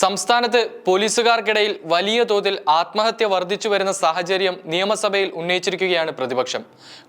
സംസ്ഥാനത്ത് പോലീസുകാർക്കിടയിൽ വലിയ തോതിൽ ആത്മഹത്യ വർദ്ധിച്ചു വരുന്ന സാഹചര്യം നിയമസഭയിൽ ഉന്നയിച്ചിരിക്കുകയാണ് പ്രതിപക്ഷം.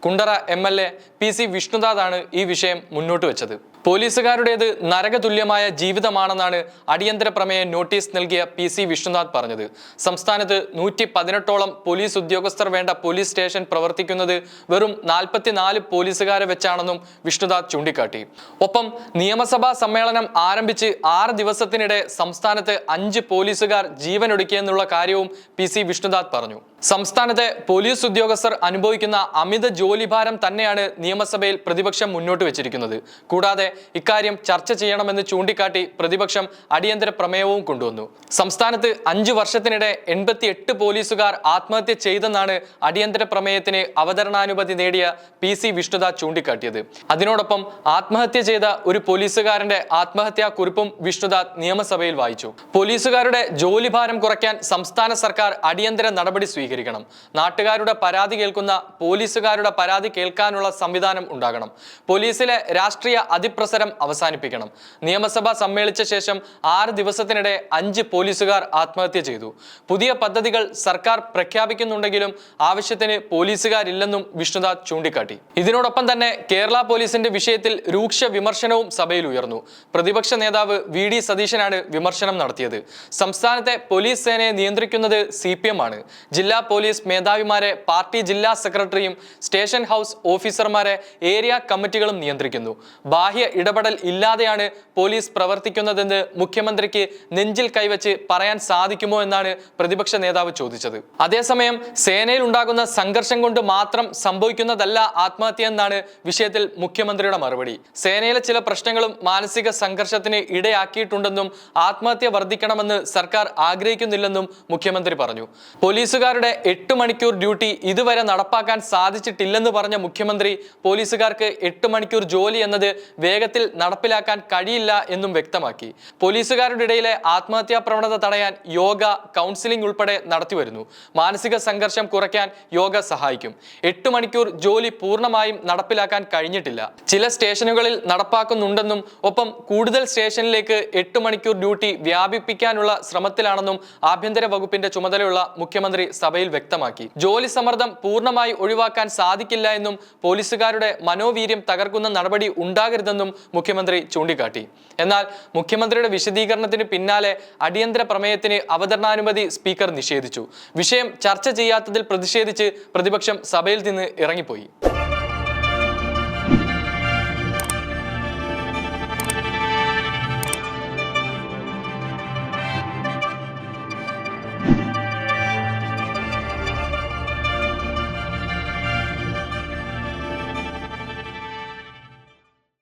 കുണ്ടറ എം.എൽ.എ. പി.സി. വിഷ്ണുനാഥാണ് ഈ വിഷയം മുന്നോട്ട് വെച്ചത്. പോലീസുകാരുടേത് നരകതുല്യമായ ജീവിതമാണെന്നാണ് അടിയന്തര പ്രമേയ നോട്ടീസ് നൽകിയ പി.സി. വിഷ്ണുനാഥ് പറഞ്ഞത്. സംസ്ഥാനത്ത് 118ഓളം പോലീസ് ഉദ്യോഗസ്ഥർ വേണ്ട പോലീസ് സ്റ്റേഷൻ പ്രവർത്തിക്കുന്നത് വെറും 44 പോലീസുകാരെ വെച്ചാണെന്നും വിഷ്ണുനാഥ് ചൂണ്ടിക്കാട്ടി. ഒപ്പം നിയമസഭാ സമ്മേളനം ആരംഭിച്ച് 6 ദിവസത്തിനിടെ സംസ്ഥാനത്ത് 5 പോലീസുകാർ ജീവനൊടുക്കിയെന്നുള്ള കാര്യവും പി.സി. വിഷ്ണുനാഥ് പറഞ്ഞു. സംസ്ഥാനത്തെ പോലീസ് ഉദ്യോഗസ്ഥർ അനുഭവിക്കുന്ന അമിത ജോലിഭാരം തന്നെയാണ് നിയമസഭയിൽ പ്രതിപക്ഷം മുന്നോട്ട് വെച്ചിരിക്കുന്നത്. കൂടാതെ ഇക്കാര്യം ചർച്ച ചെയ്യണമെന്ന് ചൂണ്ടിക്കാട്ടി പ്രതിപക്ഷം അടിയന്തര പ്രമേയവും കൊണ്ടുവന്നു. സംസ്ഥാനത്ത് 5 വർഷത്തിനിടെ 88 പോലീസുകാർ ആത്മഹത്യ ചെയ്തെന്നാണ് അടിയന്തര പ്രമേയത്തിന് അവതരണാനുമതി നേടിയ പി.സി. വിഷ്ണുനാഥ് ചൂണ്ടിക്കാട്ടിയത്. അതിനോടൊപ്പം ആത്മഹത്യ ചെയ്ത ഒരു പോലീസുകാരന്റെ ആത്മഹത്യാ കുറിപ്പും വിഷ്ണുനാഥ് നിയമസഭയിൽ വായിച്ചു. പോലീസുകാരുടെ ജോലിഭാരം കുറയ്ക്കാൻ സംസ്ഥാന സർക്കാർ അടിയന്തര നടപടി സ്വീകരിക്കണം. നാട്ടുകാരുടെ പരാതി കേൾക്കുന്ന പോലീസുകാരുടെ പരാതി കേൾക്കാനുള്ള സംവിധാനം ഉണ്ടാകണം. പോലീസിലെ രാഷ്ട്രീയ അതിപ്രസരം അവസാനിപ്പിക്കണം. നിയമസഭ സമ്മേളിച്ച ശേഷം 6 ദിവസത്തിനിടെ 5 പോലീസുകാർ ആത്മഹത്യ ചെയ്തു. പുതിയ പദ്ധതികൾ സർക്കാർ പ്രഖ്യാപിക്കുന്നുണ്ടെങ്കിലും ആവശ്യത്തിന് പോലീസുകാരില്ലെന്നും വിഷ്ണുനാഥ് ചൂണ്ടിക്കാട്ടി. ഇതിനോടൊപ്പം തന്നെ കേരള പോലീസിന്റെ വിഷയത്തിൽ രൂക്ഷ വിമർശനവും സഭയിൽ ഉയർന്നു. പ്രതിപക്ഷ നേതാവ് വി.ഡി. സതീശനാണ് വിമർശനം നടത്തിയത്. സംസ്ഥാനത്തെ പോലീസ് സേനയെ നിയന്ത്രിക്കുന്നത് CPM ആണ്. ജില്ലാ പോലീസ് മേധാവിമാരെ പാർട്ടി ജില്ലാ സെക്രട്ടറിയും സ്റ്റേഷൻ ഹൗസ് ഓഫീസർമാരെ ഏരിയ കമ്മിറ്റികളും നിയന്ത്രിക്കുന്നു. ബാഹ്യ ഇടപെടൽ ഇല്ലാതെയാണ് പോലീസ് പ്രവർത്തിക്കുന്നതെന്ന് മുഖ്യമന്ത്രിക്ക് നെഞ്ചിൽ കൈവച്ച് പറയാൻ സാധിക്കുമോ എന്നാണ് പ്രതിപക്ഷ നേതാവ് ചോദിച്ചത്. അതേസമയം സേനയിൽ ഉണ്ടാകുന്ന സംഘർഷം കൊണ്ട് മാത്രം സംഭവിക്കുന്നതല്ല ആത്മഹത്യ എന്നാണ് വിഷയത്തിൽ മുഖ്യമന്ത്രിയുടെ മറുപടി. സേനയിലെ ചില പ്രശ്നങ്ങളും മാനസിക സംഘർഷത്തിന് ഇടയാക്കിയിട്ടുണ്ടെന്നും ആത്മഹത്യ വർദ്ധിക്കണമെന്ന് സർക്കാർ ആഗ്രഹിക്കുന്നില്ലെന്നും മുഖ്യമന്ത്രി പറഞ്ഞു. പോലീസുകാരുടെ 8 മണിക്കൂർ ഡ്യൂട്ടി ഇതുവരെ നടപ്പാക്കാൻ സാധിച്ചിട്ടില്ലെന്ന് പറഞ്ഞ മുഖ്യമന്ത്രി പോലീസുകാർക്ക് 8 മണിക്കൂർ ജോലി എന്നത് വേഗത്തിൽ നടപ്പിലാക്കാൻ കഴിയില്ല എന്നും വ്യക്തമാക്കി. പോലീസുകാരുടെ ഇടയിലെ ആത്മഹത്യാ പ്രവണത തടയാൻ യോഗ, കൗൺസിലിംഗ് ഉൾപ്പെടെ നടത്തിവരുന്നു. മാനസിക സംഘർഷം കുറയ്ക്കാൻ യോഗ സഹായിക്കും. 8 മണിക്കൂർ ജോലി പൂർണ്ണമായും നടപ്പിലാക്കാൻ കഴിഞ്ഞിട്ടില്ല. ചില സ്റ്റേഷനുകളിൽ നടപ്പാക്കുന്നുണ്ടെന്നും ഒപ്പം കൂടുതൽ സ്റ്റേഷനിലേക്ക് 8 മണിക്കൂർ ഡ്യൂട്ടി വ്യാപിപ്പിക്കാനുള്ള ശ്രമത്തിലാണെന്നും ആഭ്യന്തര വകുപ്പിന്റെ ചുമതലയുള്ള മുഖ്യമന്ത്രി സഭയിൽ വ്യക്തമാക്കി. ജോലി സമ്മർദ്ദം പൂർണ്ണമായി ഒഴിവാക്കാൻ സാധിക്കില്ല എന്നും പോലീസുകാരുടെ മനോവീര്യം തകർക്കുന്ന നടപടി ഉണ്ടാകരുതെന്നും മുഖ്യമന്ത്രി ചൂണ്ടിക്കാട്ടി. എന്നാൽ മുഖ്യമന്ത്രിയുടെ വിശദീകരണത്തിന് പിന്നാലെ അടിയന്തര പ്രമേയത്തിന് അവതരണാനുമതി സ്പീക്കർ നിഷേധിച്ചു. വിഷയം ചർച്ച ചെയ്യാത്തതിൽ പ്രതിഷേധിച്ച് പ്രതിപക്ഷം സഭയിൽ നിന്ന് ഇറങ്ങിപ്പോയി.